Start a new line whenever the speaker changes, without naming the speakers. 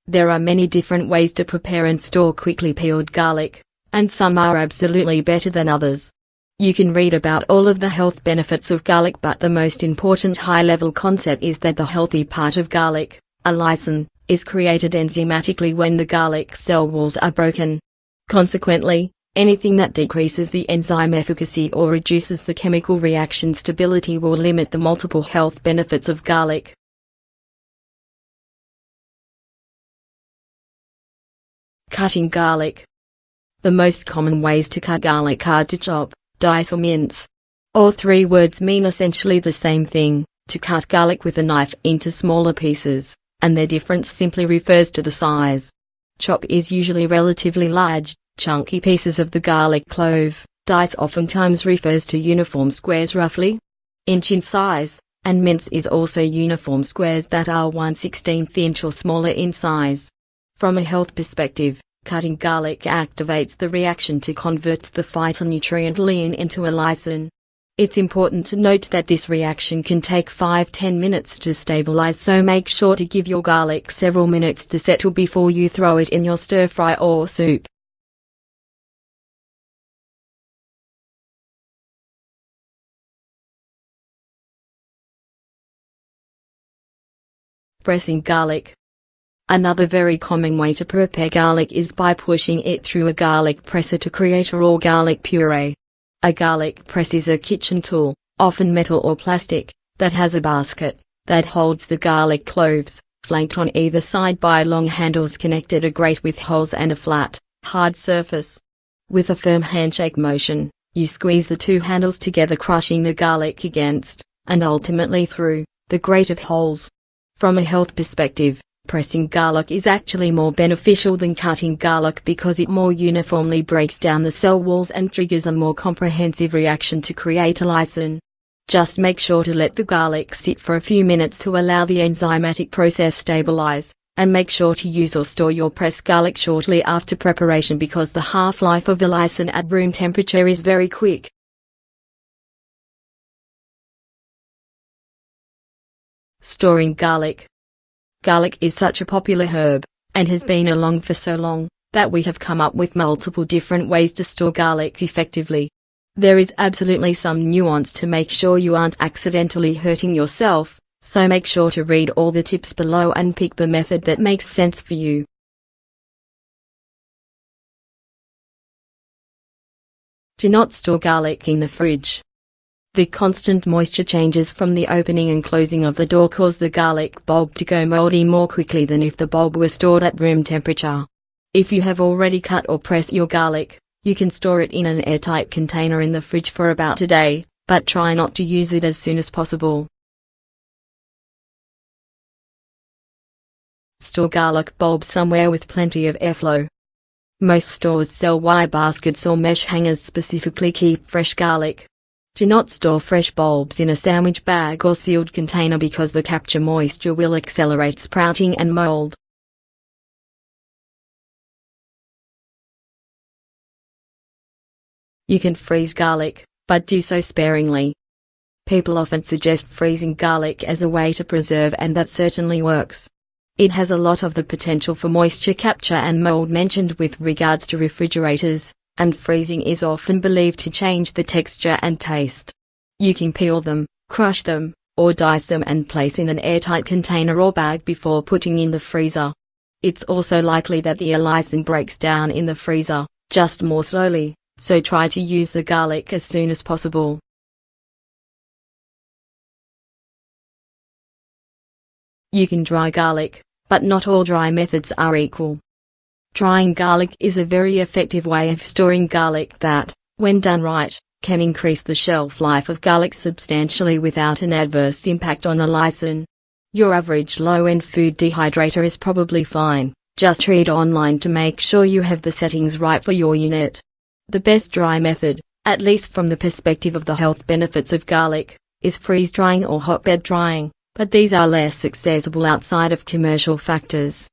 There are many different ways to prepare and store quickly peeled garlic, and some are absolutely better than others. You can read about all of the health benefits of garlic, but the most important high-level concept is that the healthy part of garlic, allicin, is created enzymatically when the garlic cell walls are broken. Consequently, anything that decreases the enzyme efficacy or reduces the chemical reaction stability will limit the multiple health benefits of garlic. Cutting garlic. The most common ways to cut garlic are to chop, dice or mince. All three words mean essentially the same thing, to cut garlic with a knife into smaller pieces, and their difference simply refers to the size. Chop is usually relatively large, chunky pieces of the garlic clove. Dice oftentimes refers to uniform squares roughly inch in size, and mince is also uniform squares that are 1/16 inch or smaller in size. From a health perspective, cutting garlic activates the reaction to convert the phytonutrient liin into allicin. It's important to note that this reaction can take 5–10 minutes to stabilize, so make sure to give your garlic several minutes to settle before you throw it in your stir fry or soup. Pressing garlic. Another very common way to prepare garlic is by pushing it through a garlic presser to create a raw garlic puree. A garlic press is a kitchen tool, often metal or plastic, that has a basket that holds the garlic cloves, flanked on either side by long handles connected to a grate with holes and a flat, hard surface. With a firm handshake motion, you squeeze the two handles together, crushing the garlic against, and ultimately through, the grate of holes. From a health perspective, pressing garlic is actually more beneficial than cutting garlic because it more uniformly breaks down the cell walls and triggers a more comprehensive reaction to create allicin. Just make sure to let the garlic sit for a few minutes to allow the enzymatic process stabilize, and make sure to use or store your pressed garlic shortly after preparation because the half-life of allicin at room temperature is very quick. Storing garlic. Garlic is such a popular herb, and has been along for so long, that we have come up with multiple different ways to store garlic effectively. There is absolutely some nuance to make sure you aren't accidentally hurting yourself, so make sure to read all the tips below and pick the method that makes sense for you. Do not store garlic in the fridge. The constant moisture changes from the opening and closing of the door cause the garlic bulb to go moldy more quickly than if the bulb were stored at room temperature. If you have already cut or pressed your garlic, you can store it in an airtight container in the fridge for about a day, but try not to use it as soon as possible. Store garlic bulbs somewhere with plenty of airflow. Most stores sell wire baskets or mesh hangers specifically keep fresh garlic. Do not store fresh bulbs in a sandwich bag or sealed container because the capture moisture will accelerate sprouting and mold. You can freeze garlic, but do so sparingly. People often suggest freezing garlic as a way to preserve, and that certainly works. It has a lot of the potential for moisture capture and mold mentioned with regards to refrigerators, and freezing is often believed to change the texture and taste. You can peel them, crush them, or dice them and place in an airtight container or bag before putting in the freezer. It's also likely that the allicin breaks down in the freezer, just more slowly, so try to use the garlic as soon as possible. You can dry garlic, but not all dry methods are equal. Drying garlic is a very effective way of storing garlic that, when done right, can increase the shelf life of garlic substantially without an adverse impact on allicin. Your average low-end food dehydrator is probably fine, just read online to make sure you have the settings right for your unit. The best dry method, at least from the perspective of the health benefits of garlic, is freeze drying or hotbed drying, but these are less accessible outside of commercial factors.